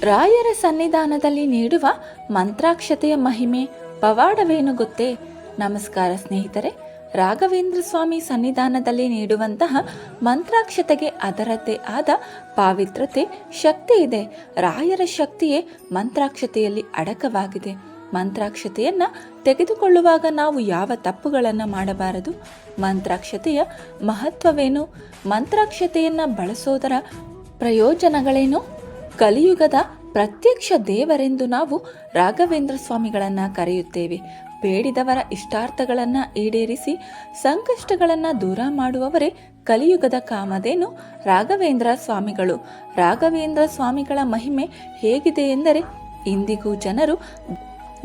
ರಾಯರ ಸನ್ನಿಧಾನದಲ್ಲಿ ನೀಡುವ ಮಂತ್ರಾಕ್ಷತೆಯ ಮಹಿಮೆ ಪವಾಡವೇನು ಗೊತ್ತೇ? ನಮಸ್ಕಾರ ಸ್ನೇಹಿತರೆ. ರಾಘವೇಂದ್ರ ಸ್ವಾಮಿ ಸನ್ನಿಧಾನದಲ್ಲಿ ನೀಡುವಂತಹ ಮಂತ್ರಾಕ್ಷತೆಗೆ ಅದರದ್ದೇ ಆದ ಪಾವಿತ್ರತೆ, ಶಕ್ತಿ ಇದೆ. ರಾಯರ ಶಕ್ತಿಯೇ ಮಂತ್ರಾಕ್ಷತೆಯಲ್ಲಿ ಅಡಕವಾಗಿದೆ. ಮಂತ್ರಾಕ್ಷತೆಯನ್ನ ತೆಗೆದುಕೊಳ್ಳುವಾಗ ನಾವು ಯಾವ ತಪ್ಪುಗಳನ್ನು ಮಾಡಬಾರದು? ಮಂತ್ರಾಕ್ಷತೆಯ ಮಹತ್ವವೇನು? ಮಂತ್ರಾಕ್ಷತೆಯನ್ನ ಬಳಸೋದರ ಪ್ರಯೋಜನಗಳೇನು? ಕಲಿಯುಗದ ಪ್ರತ್ಯಕ್ಷ ದೇವರೆಂದು ನಾವು ರಾಘವೇಂದ್ರ ಸ್ವಾಮಿಗಳನ್ನು ಕರೆಯುತ್ತೇವೆ. ಬೇಡಿದವರ ಇಷ್ಟಾರ್ಥಗಳನ್ನು ಈಡೇರಿಸಿ ಸಂಕಷ್ಟಗಳನ್ನು ದೂರ ಮಾಡುವವರೇ ಕಲಿಯುಗದ ಕಾಮಧೇನು ರಾಘವೇಂದ್ರ ಸ್ವಾಮಿಗಳು. ರಾಘವೇಂದ್ರ ಸ್ವಾಮಿಗಳ ಮಹಿಮೆ ಹೇಗಿದೆ ಎಂದರೆ, ಇಂದಿಗೂ ಜನರು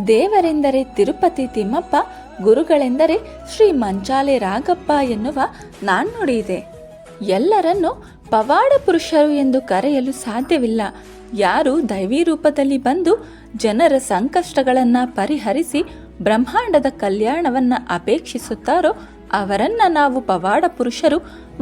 ದೇವರೆಂದರೆ ತಿರುಪತಿ ತಿಮ್ಮಪ್ಪ, ಗುರುಗಳೆಂದರೆ ಶ್ರೀ ಮಂಚಾಲೆ ರಾಘಪ್ಪ ಎನ್ನುವ ನಾಣ್ಣುಡಿ ಇದೆ. ಎಲ್ಲರನ್ನೂ ಪವಾಡ ಪುರುಷರು ಎಂದು ಕರೆಯಲು ಸಾಧ್ಯವಿಲ್ಲ. ಯಾರು ದೈವಿ ರೂಪದಲ್ಲಿ ಬಂದು ಜನರ ಸಂಕಷ್ಟಗಳನ್ನು ಪರಿಹರಿಸಿ ಬ್ರಹ್ಮಾಂಡದ ಕಲ್ಯಾಣವನ್ನು ಅಪೇಕ್ಷಿಸುತ್ತಾರೋ ಅವರನ್ನ ನಾವು ಪವಾಡ ಪುರುಷರು,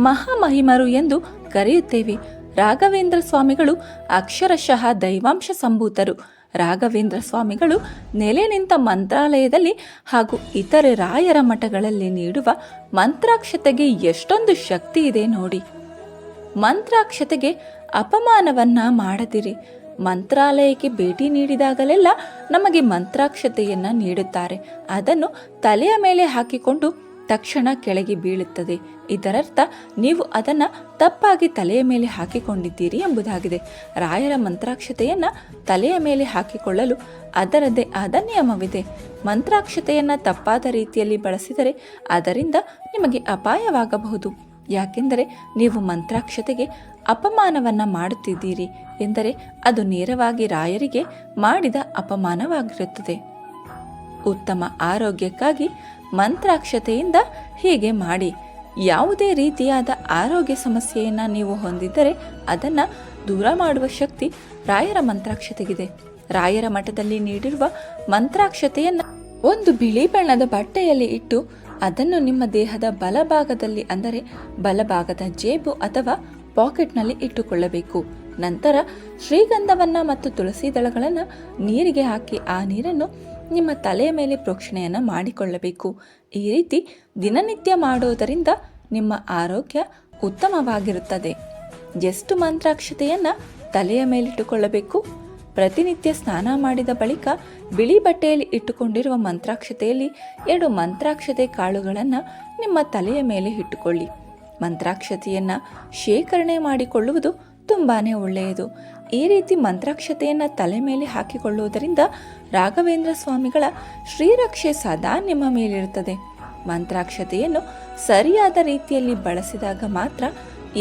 ಮಹಾಮಹಿಮರು ಎಂದು ಕರೆಯುತ್ತೇವೆ. ರಾಘವೇಂದ್ರ ಸ್ವಾಮಿಗಳು ಅಕ್ಷರಶಃ ದೈವಾಂಶ ಸಂಭೂತರು. ರಾಘವೇಂದ್ರ ಸ್ವಾಮಿಗಳು ನೆಲೆ ನಿಂತ ಮಂತ್ರಾಲಯದಲ್ಲಿ ಹಾಗೂ ಇತರೆ ರಾಯರ ಮಠಗಳಲ್ಲಿ ನೀಡುವ ಮಂತ್ರಾಕ್ಷತೆಗೆ ಎಷ್ಟೊಂದು ಶಕ್ತಿ ಇದೆ ನೋಡಿ. ಮಂತ್ರಾಕ್ಷತೆಗೆ ಅಪಮಾನವನ್ನ ಮಾಡದಿರಿ. ಮಂತ್ರಾಲಯಕ್ಕೆ ಭೇಟಿ ನೀಡಿದಾಗಲೆಲ್ಲ ನಮಗೆ ಮಂತ್ರಾಕ್ಷತೆಯನ್ನ ನೀಡುತ್ತಾರೆ. ಅದನ್ನು ತಲೆಯ ಮೇಲೆ ಹಾಕಿಕೊಂಡು ತಕ್ಷಣ ಕೆಳಗೆ ಬೀಳುತ್ತದೆ. ಇದರರ್ಥ ನೀವು ಅದನ್ನು ತಪ್ಪಾಗಿ ತಲೆಯ ಮೇಲೆ ಹಾಕಿಕೊಂಡಿದ್ದೀರಿ ಎಂಬುದಾಗಿದೆ. ರಾಯರ ಮಂತ್ರಾಕ್ಷತೆಯನ್ನ ತಲೆಯ ಮೇಲೆ ಹಾಕಿಕೊಳ್ಳಲು ಅದರದ್ದೇ ಆದ ನಿಯಮವಿದೆ. ಮಂತ್ರಾಕ್ಷತೆಯನ್ನ ತಪ್ಪಾದ ರೀತಿಯಲ್ಲಿ ಬಳಸಿದರೆ ಅದರಿಂದ ನಿಮಗೆ ಅಪಾಯವಾಗಬಹುದು. ಯಾಕೆಂದರೆ ನೀವು ಮಂತ್ರಾಕ್ಷತೆಗೆ ಅಪಮಾನವನ್ನ ಮಾಡುತ್ತಿದ್ದೀರಿ ಎಂದರೆ ಅದು ನೇರವಾಗಿ ರಾಯರಿಗೆ ಮಾಡಿದ ಅಪಮಾನವಾಗಿರುತ್ತದೆ. ಉತ್ತಮ ಆರೋಗ್ಯಕ್ಕಾಗಿ ಮಂತ್ರಾಕ್ಷತೆಯಿಂದ ಹೀಗೆ ಮಾಡಿ. ಯಾವುದೇ ರೀತಿಯಾದ ಆರೋಗ್ಯ ಸಮಸ್ಯೆಯನ್ನು ನೀವು ಹೊಂದಿದ್ದರೆ ಅದನ್ನು ದೂರ ಮಾಡುವ ಶಕ್ತಿ ರಾಯರ ಮಂತ್ರಾಕ್ಷತೆಗಿದೆ. ರಾಯರ ಮಠದಲ್ಲಿ ನೀಡಿರುವ ಮಂತ್ರಾಕ್ಷತೆಯನ್ನು ಒಂದು ಬಿಳಿ ಬಣ್ಣದ ಬಟ್ಟೆಯಲ್ಲಿ ಇಟ್ಟು ಅದನ್ನು ನಿಮ್ಮ ದೇಹದ ಬಲಭಾಗದಲ್ಲಿ, ಅಂದರೆ ಬಲಭಾಗದ ಜೇಬು ಅಥವಾ ಪಾಕೆಟ್ನಲ್ಲಿ ಇಟ್ಟುಕೊಳ್ಳಬೇಕು. ನಂತರ ಶ್ರೀಗಂಧವನ್ನು ಮತ್ತು ತುಳಸಿ ದಳಗಳನ್ನು ನೀರಿಗೆ ಹಾಕಿ ಆ ನೀರನ್ನು ನಿಮ್ಮ ತಲೆಯ ಮೇಲೆ ಪ್ರೋಕ್ಷಣೆಯನ್ನು ಮಾಡಿಕೊಳ್ಳಬೇಕು. ಈ ರೀತಿ ದಿನನಿತ್ಯ ಮಾಡೋದರಿಂದ ನಿಮ್ಮ ಆರೋಗ್ಯ ಉತ್ತಮವಾಗಿರುತ್ತದೆ. ಎಷ್ಟು ಮಂತ್ರಾಕ್ಷತೆಯನ್ನು ತಲೆಯ ಮೇಲಿಟ್ಟುಕೊಳ್ಳಬೇಕು? ಪ್ರತಿನಿತ್ಯ ಸ್ನಾನ ಮಾಡಿದ ಬಳಿಕ ಬಿಳಿ ಬಟ್ಟೆಯಲ್ಲಿ ಇಟ್ಟುಕೊಂಡಿರುವ ಮಂತ್ರಾಕ್ಷತೆಯಲ್ಲಿ 2 ಮಂತ್ರಾಕ್ಷತೆ ಕಾಳುಗಳನ್ನು ನಿಮ್ಮ ತಲೆಯ ಮೇಲೆ ಇಟ್ಟುಕೊಳ್ಳಿ. ಮಂತ್ರಾಕ್ಷತೆಯನ್ನು ಶೇಖರಣೆ ಮಾಡಿಕೊಳ್ಳುವುದು ತುಂಬಾ ಒಳ್ಳೆಯದು. ಈ ರೀತಿ ಮಂತ್ರಾಕ್ಷತೆಯನ್ನು ತಲೆ ಮೇಲೆ ಹಾಕಿಕೊಳ್ಳುವುದರಿಂದ ರಾಘವೇಂದ್ರ ಸ್ವಾಮಿಗಳ ಶ್ರೀರಕ್ಷೆ ಸದಾ ನಿಮ್ಮ ಮೇಲಿರುತ್ತದೆ. ಮಂತ್ರಾಕ್ಷತೆಯನ್ನು ಸರಿಯಾದ ರೀತಿಯಲ್ಲಿ ಬಳಸಿದಾಗ ಮಾತ್ರ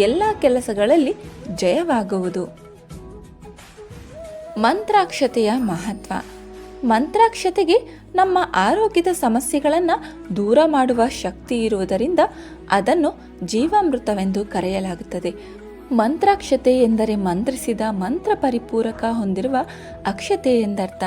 ಎಲ್ಲ ಕೆಲಸಗಳಲ್ಲಿ ಜಯವಾಗುವುದು. ಮಂತ್ರಾಕ್ಷತೆಯ ಮಹತ್ವ. ಮಂತ್ರಾಕ್ಷತೆಗೆ ನಮ್ಮ ಆರೋಗ್ಯದ ಸಮಸ್ಯೆಗಳನ್ನು ದೂರ ಮಾಡುವ ಶಕ್ತಿ ಇರುವುದರಿಂದ ಅದನ್ನು ಜೀವಾಮೃತವೆಂದು ಕರೆಯಲಾಗುತ್ತದೆ. ಮಂತ್ರಾಕ್ಷತೆ ಎಂದರೆ ಮಂತ್ರಿಸಿದ ಮಂತ್ರ ಪರಿಪೂರಕ ಹೊಂದಿರುವ ಅಕ್ಷತೆ ಎಂದರ್ಥ.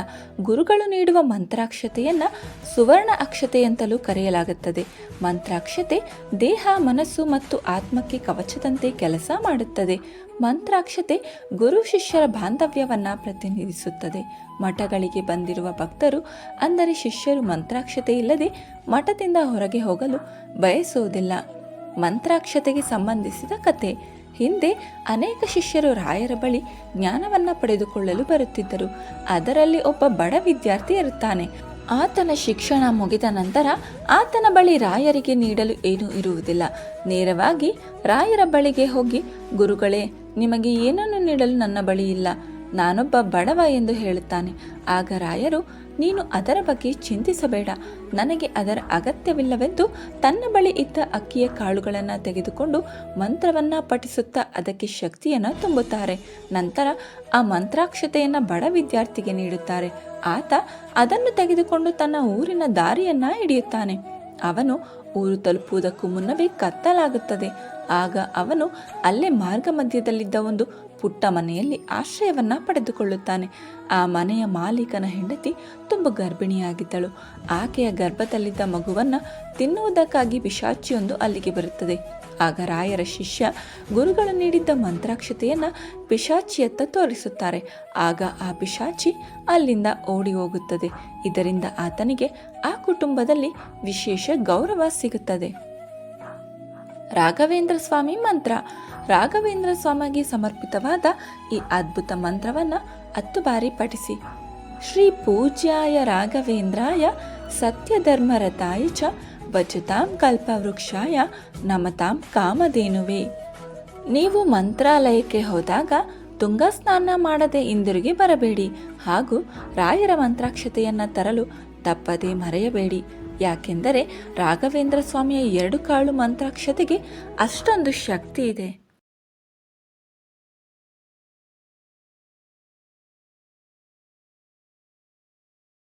ಗುರುಗಳು ನೀಡುವ ಮಂತ್ರಾಕ್ಷತೆಯನ್ನು ಸುವರ್ಣ ಅಕ್ಷತೆ ಅಂತಲೂ ಕರೆಯಲಾಗುತ್ತದೆ. ಮಂತ್ರಾಕ್ಷತೆ ದೇಹ, ಮನಸ್ಸು ಮತ್ತು ಆತ್ಮಕ್ಕೆ ಕವಚದಂತೆ ಕೆಲಸ ಮಾಡುತ್ತದೆ. ಮಂತ್ರಾಕ್ಷತೆ ಗುರು ಶಿಷ್ಯರ ಬಾಂಧವ್ಯವನ್ನು ಪ್ರತಿನಿಧಿಸುತ್ತದೆ. ಮಠಗಳಿಗೆ ಬಂದಿರುವ ಭಕ್ತರು, ಅಂದರೆ ಶಿಷ್ಯರು, ಮಂತ್ರಾಕ್ಷತೆ ಇಲ್ಲದೆ ಮಠದಿಂದ ಹೊರಗೆ ಹೋಗಲು ಬಯಸುವುದಿಲ್ಲ. ಮಂತ್ರಾಕ್ಷತೆಗೆ ಸಂಬಂಧಿಸಿದ ಕತೆ. ಹಿಂದೆ ಅನೇಕ ಶಿಷ್ಯರು ರಾಯರ ಬಳಿ ಜ್ಞಾನವನ್ನು ಪಡೆದುಕೊಳ್ಳಲು ಬರುತ್ತಿದ್ದರು. ಅದರಲ್ಲಿ ಒಬ್ಬ ಬಡ ವಿದ್ಯಾರ್ಥಿ ಇರುತ್ತಾನೆ. ಆತನ ಶಿಕ್ಷಣ ಮುಗಿದ ನಂತರ ಆತನ ಬಳಿ ರಾಯರಿಗೆ ನೀಡಲು ಏನೂ ಇರುವುದಿಲ್ಲ. ನೇರವಾಗಿ ರಾಯರ ಬಳಿಗೆ ಹೋಗಿ, ಗುರುಗಳೇ, ನಿಮಗೆ ಏನನ್ನು ನೀಡಲು ನನ್ನ ಬಳಿ ಇಲ್ಲ, ನಾನೊಬ್ಬ ಬಡವ ಎಂದು ಹೇಳುತ್ತಾನೆ. ಆಗ ರಾಯರು, ನೀನು ಅದರ ಬಗ್ಗೆ ಚಿಂತಿಸಬೇಡ, ನನಗೆ ಅದರ ಅಗತ್ಯವಿಲ್ಲವೆಂದು ತನ್ನ ಬಳಿ ಇದ್ದ ಅಕ್ಕಿಯ ಕಾಳುಗಳನ್ನು ತೆಗೆದುಕೊಂಡು ಮಂತ್ರವನ್ನು ಪಠಿಸುತ್ತಾ ಅದಕ್ಕೆ ಶಕ್ತಿಯನ್ನು ತುಂಬುತ್ತಾರೆ. ನಂತರ ಆ ಮಂತ್ರಾಕ್ಷತೆಯನ್ನು ಬಡ ವಿದ್ಯಾರ್ಥಿಗೆ ನೀಡುತ್ತಾರೆ. ಆತ ಅದನ್ನು ತೆಗೆದುಕೊಂಡು ತನ್ನ ಊರಿನ ದಾರಿಯನ್ನ ಹಿಡಿಯುತ್ತಾನೆ. ಅವನು ಊರು ತಲುಪುವುದಕ್ಕೂ ಮುನ್ನವೇ ಕತ್ತಲಾಗುತ್ತದೆ. ಆಗ ಅವನು ಅಲ್ಲೇ ಮಾರ್ಗ ಮಧ್ಯದಲ್ಲಿದ್ದ ಒಂದು ಪುಟ್ಟ ಮನೆಯಲ್ಲಿ ಆಶ್ರಯವನ್ನ ಪಡೆದುಕೊಳ್ಳುತ್ತಾನೆ. ಆ ಮನೆಯ ಮಾಲೀಕನ ಹೆಂಡತಿ ತುಂಬ ಗರ್ಭಿಣಿಯಾಗಿದ್ದಳು. ಆಕೆಯ ಗರ್ಭದಲ್ಲಿದ್ದ ಮಗುವನ್ನು ತಿನ್ನುವುದಕ್ಕಾಗಿ ಪಿಶಾಚಿಯೊಂದು ಅಲ್ಲಿಗೆ ಬರುತ್ತದೆ. ಆಗ ರಾಯರ ಶಿಷ್ಯ ಗುರುಗಳು ನೀಡಿದ್ದ ಮಂತ್ರಾಕ್ಷತೆಯನ್ನು ಪಿಶಾಚಿಯತ್ತ ತೋರಿಸುತ್ತಾರೆ. ಆಗ ಆ ಪಿಶಾಚಿ ಅಲ್ಲಿಂದ ಓಡಿ ಹೋಗುತ್ತದೆ. ಇದರಿಂದ ಆತನಿಗೆ ಆ ಕುಟುಂಬದಲ್ಲಿ ವಿಶೇಷ ಗೌರವ ಸಿಗುತ್ತದೆ. ರಾಘವೇಂದ್ರ ಸ್ವಾಮಿ ಮಂತ್ರ. ರಾಘವೇಂದ್ರ ಸ್ವಾಮಿಗೆ ಸಮರ್ಪಿತವಾದ ಈ ಅದ್ಭುತ ಮಂತ್ರವನ್ನು 10 ಬಾರಿ ಪಠಿಸಿ. ಶ್ರೀ ಪೂಜ್ಯಾಯ ರಾಘವೇಂದ್ರಾಯ ಸತ್ಯಧರ್ಮರತಾಯ ಚ ಭಜತಾಂ ಕಲ್ಪವೃಕ್ಷಾಯ ನಮತಾಂ ಕಾಮಧೇನುವೆ. ನೀವು ಮಂತ್ರಾಲಯಕ್ಕೆ ಹೋದಾಗ ತುಂಗಾ ಸ್ನಾನ ಮಾಡದೆ ಹಿಂದಿರುಗಿ ಬರಬೇಡಿ ಹಾಗೂ ರಾಯರ ಮಂತ್ರಾಕ್ಷತೆಯನ್ನು ತರಲು ತಪ್ಪದೇ ಮರೆಯಬೇಡಿ. ಯಾಕೆಂದರೆ ರಾಘವೇಂದ್ರ ಸ್ವಾಮಿಯ 2 ಕಾಳು ಮಂತ್ರಾಕ್ಷತೆಗೆ ಅಷ್ಟೊಂದು ಶಕ್ತಿ ಇದೆ.